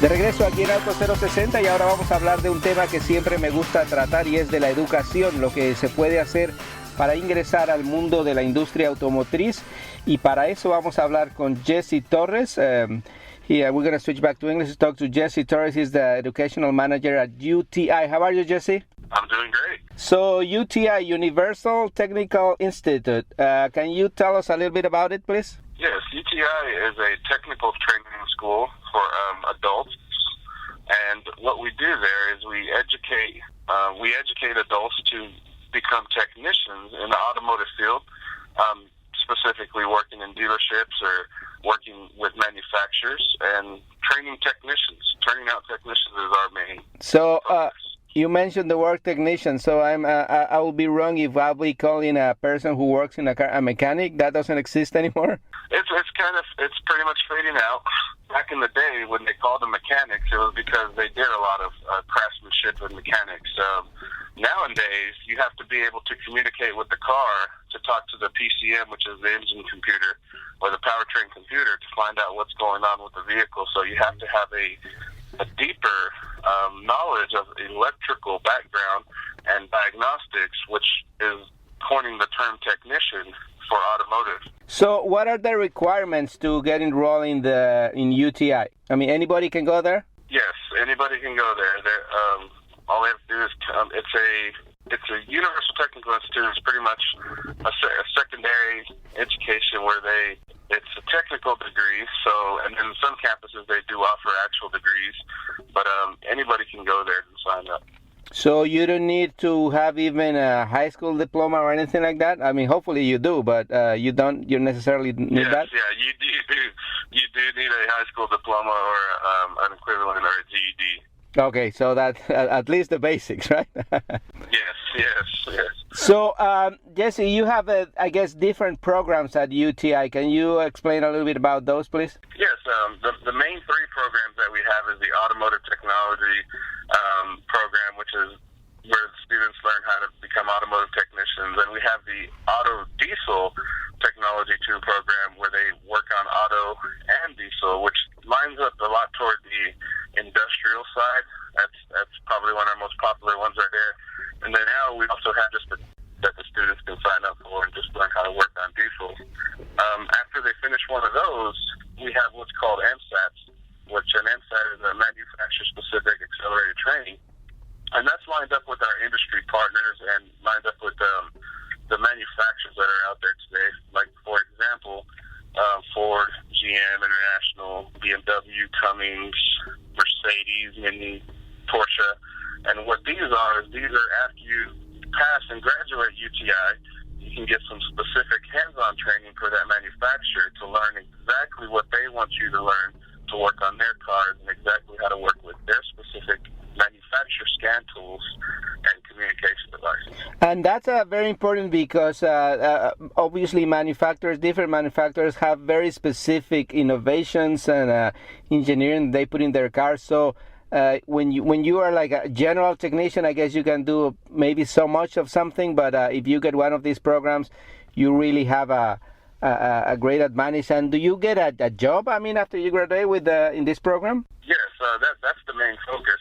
De regreso aquí en Auto 060 y ahora vamos a hablar de un tema que siempre me gusta tratar y es de la educación, lo que se puede hacer para ingresar al mundo de la industria automotriz, y para eso vamos a hablar con Jesse Torres. Here we're going to switch back to English to talk to Jesse Torres. He's the educational manager at UTI. How are you, Jesse? I'm doing great. So UTI, Universal Technical Institute. Can you tell us a little bit about it, please? Yes, UTI is a technical training school for adults, and what we do there is we educate adults to become technicians in the automotive field, specifically working in dealerships or working with manufacturers and training technicians. Turning out technicians is our main focus. You mentioned the word technician, so I will be wrong if I'll be calling a person who works in a car a mechanic. That doesn't exist anymore. It's pretty much fading out. Back in the day, when they called them mechanics, it was because they did a lot of craftsmanship with mechanics. Nowadays, you have to be able to communicate with the car to talk to the PCM, which is the engine computer, or the powertrain computer, to find out what's going on with the vehicle. So you have to have a deeper knowledge of electrical background and diagnostics, which is coining the term technician for automotive. So what are the requirements to get enrolled in UTI? I mean, anybody can go there? Yes, anybody can go there. All they have to do is it's a Universal Technical Institute. It's pretty much a secondary education where it's a technical degree. So, and in some campuses they do offer actual degrees, but anybody can go there and sign up. So you don't need to have even a high school diploma or anything like that? I mean, hopefully you do, but you necessarily need that? Yeah, you do need a high school diploma or an equivalent or a GED. Okay, so that at least the basics, right? Yes. So, Jesse, you have, I guess, different programs at UTI. Can you explain a little bit about those, please? Yes, the main three programs that we have is the Automotive Technology program, which is where students learn how to become automotive technicians. And we have the Auto Diesel Technology 2 program, where they work on auto and diesel, which lines up a lot toward the industrial side. That's probably one of our most popular ones right there. And then now we also have that the students can sign up for and just learn how to work on diesel. After they finish one of those, we have what's called MSATs, which an MSAT is a manufacturer-specific accelerated training. And that's lined up with our industry partners and lined up with the manufacturers that are out there today. Like, for example, Ford, GM International, BMW, Cummins, Mercedes, Mini, Porsche. And what these are after you pass and graduate UTI, you can get some specific hands-on training for that manufacturer to learn exactly what they want you to learn to work on their cars and exactly how to work with their specific manufacturer scan tools and communication devices. And that's very important because obviously different manufacturers have very specific innovations and engineering they put in their cars. So when you are like a general technician, I guess you can do maybe so much of something, but if you get one of these programs, you really have a great advantage. And do you get a job, I mean, after you graduate in this program? Yes, that's the main focus.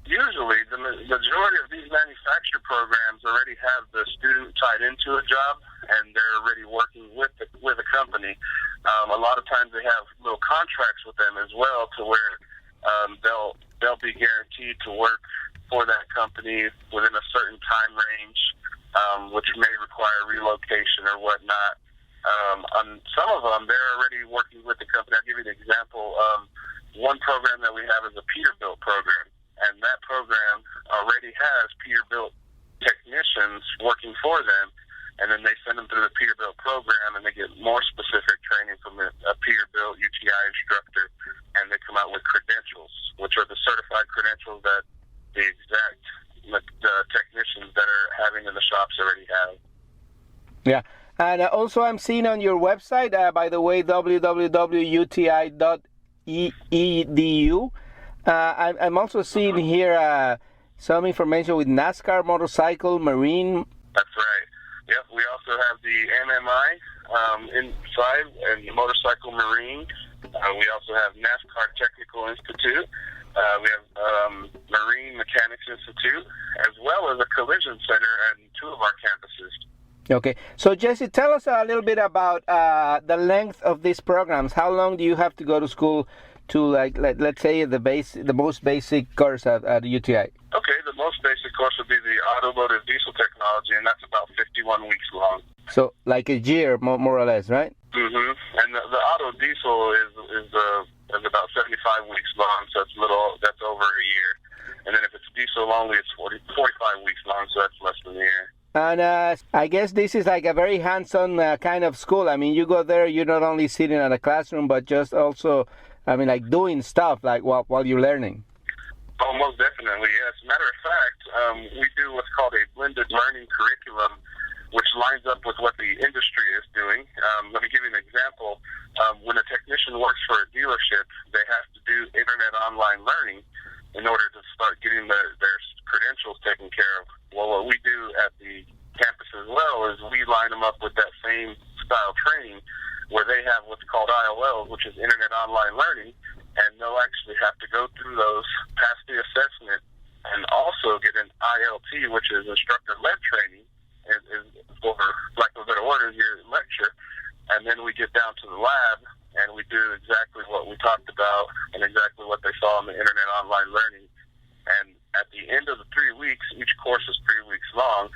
Usually, the majority of these manufacturer programs already have the student tied into a job, and they're already working with a company. A lot of times they have little contracts with them as well, to where they'll be guaranteed to work for that company within a certain time range, which may require relocation or whatnot. On some of them, they're already working with the company. I'll give you an example. One program that we have is a Peterbilt program, and that program already has Peterbilt technicians working for them, and then they send them through the Peterbilt program, and they get more specific training from a Peterbilt UTI instructor, and they come out with credentials, which are the certified credentials that the exact technicians that are having in the shops already have. Yeah. And also I'm seeing on your website, by the way, www.uti.edu, I'm also seeing here some information with NASCAR, motorcycle, marine. That's right. Yep, we also have the MMI inside, and motorcycle, marine. We also have NASCAR Technical Institute. We have Marine Mechanics Institute, as well as a collision center at 2 of our campuses. Okay, so Jesse, tell us a little bit about the length of these programs. How long do you have to go to school to, let's say, the most basic course at UTI? Okay, the most basic course would be the automotive diesel technology, and that's about 51 weeks long. So, like a year, more or less, right? Mm-hmm. And the auto diesel is about 75 weeks long, so that's over a year. And then if it's diesel only, it's 45 weeks long, so that's less than a year. And I guess this is like a very hands-on kind of school. I mean, you go there, you're not only sitting in a classroom, but just also, like doing stuff like while you're learning. Oh, most definitely, yes. Matter of fact, we do what's called a blended learning curriculum, which lines up with what the industry is doing. Let me give you an example. When a technician works for a dealership, they have to do internet online learning in order to start getting their credentials taken care of. Well, what we do at the campus as well is we line them up with that same style training where they have what's called IOLs, which is Internet Online Learning, and they'll actually have to go through those, pass the assessment, and also get an ILT, which is instructor-led training, is over, like a better word, is your lecture, and then we get down to the lab, and we do exactly what we talked about and exactly what they saw in the Internet Online Learning. And at the end of the 3 weeks, each course is 3 weeks long,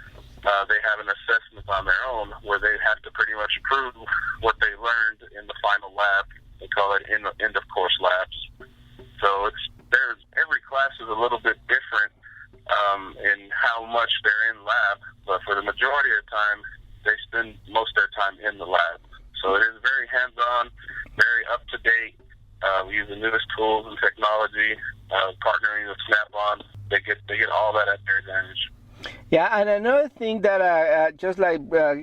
they have an assessment on their own where they have to pretty much prove what they learned in the final lab. They call it end of course labs. So every class is a little bit different in how much they're in lab, but for the majority of the time, they spend most of their time in the lab. So it is very hands-on, very up-to-date. We use the newest tools and technology, partnering with Snap-on. They get all that at their advantage. Yeah, and another thing that just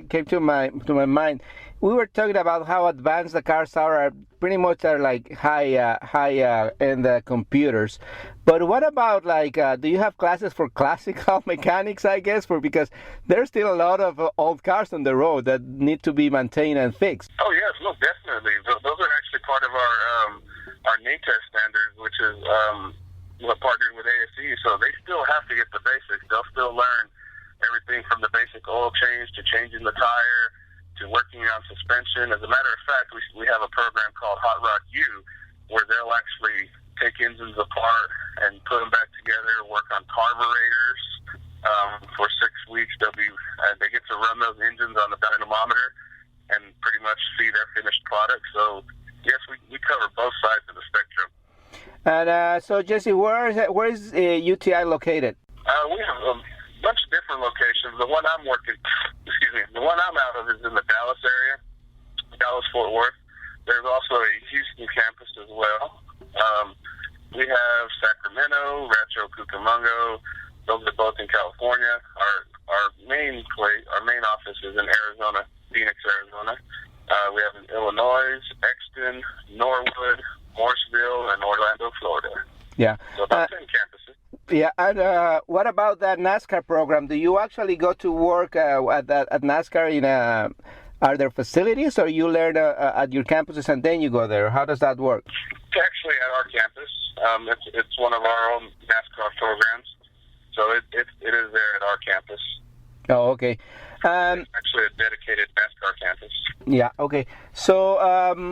came to my mind, we were talking about how advanced the cars are pretty much like high end computers. But what about do you have classes for classical mechanics? I guess because there's still a lot of old cars on the road that need to be maintained and fixed. Oh yes, most definitely. Those are actually part of our NATES standards, which is partnering with ASE. So they still have to get the basics. They'll still learn everything from the basic oil change to changing the tire to working on suspension. As a matter of fact, we have a program called Hot Rod U, where they'll actually take engines apart and put them back together, work on carburetors. For 6 weeks, they get to run those engines on the dynamometer and pretty much see their finished product. So yes, we cover both sides of the spectrum. And so Jesse, where is UTI located? We have a bunch of different locations. The one I'm out of is in the Dallas area, Dallas-Fort Worth. There's also a Houston campus as well. We have Sacramento, Rancho Cucamonga. Those are both in California. Our main office is in Arizona, Phoenix, Arizona. We have in Illinois, Exton, Norwood, Morrisville, and Orlando, Florida. Yeah. So about 10 campuses. Yeah, and what about that NASCAR program? Do you actually go to work at NASCAR are there facilities, or you learn at your campuses and then you go there? How does that work? It's actually at our campus. It's one of our own NASCAR programs, so it is there at our campus. Oh, okay. It's actually a dedicated NASCAR campus. Yeah, okay. So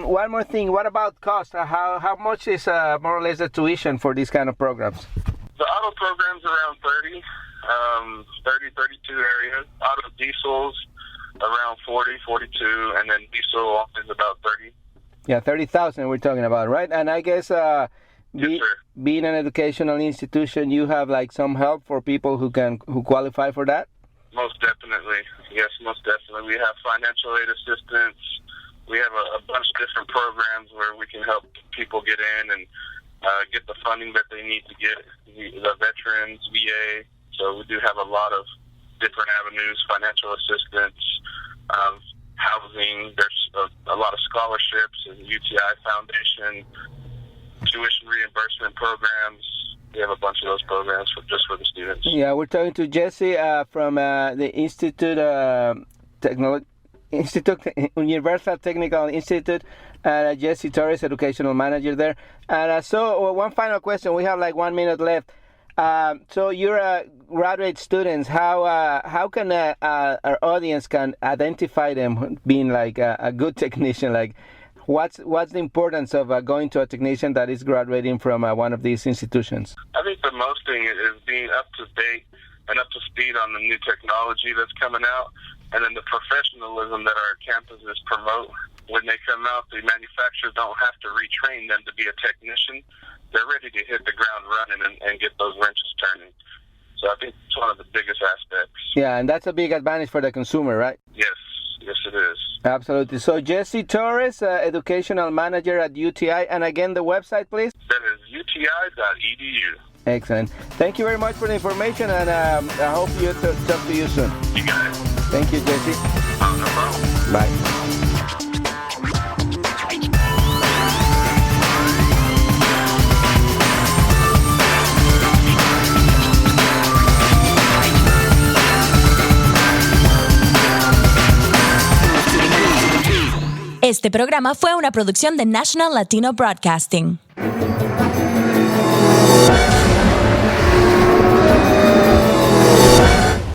one more thing. What about cost? How much is more or less the tuition for these kind of programs? The auto program's around 32 areas. Auto diesels around 40, 42, and then diesel is about 30. Yeah, 30,000 we're talking about, right? And I guess Yes, being an educational institution, you have some help for people who qualify for that? Most definitely. Yes, most definitely. We have financial aid assistance. We have a bunch of different programs where we can help people get in and get the funding that they need to get, the veterans, VA. So we do have a lot of different avenues, financial assistance, housing. There's a lot of scholarships and UTI Foundation, tuition reimbursement programs. We have a bunch of those programs just for the students. Yeah, we're talking to Jesse from the Universal Technical Institute and Jesse Torres, educational manager there. And so one final question. We have like 1 minute left. So you're graduate students. How can our audience can identify them being like a good technician? Like, what's the importance of going to a technician that is graduating from one of these institutions? I think the most thing is being up to date and up to speed on the new technology that's coming out, and then the professionalism that our campuses promote. When they come out, the manufacturers don't have to retrain them to be a technician. They're ready to hit the ground running and get those wrenches turning. So I think it's one of the biggest aspects. Yeah, and that's a big advantage for the consumer, right? Yes, it is. Absolutely. So Jesse Torres, educational manager at UTI, and again, the website, please? That is uti.edu. Excellent. Thank you very much for the information, and I hope you talk to you soon. You got it. Thank you, Jesse. No problem. Bye. Este programa fue una producción de National Latino Broadcasting.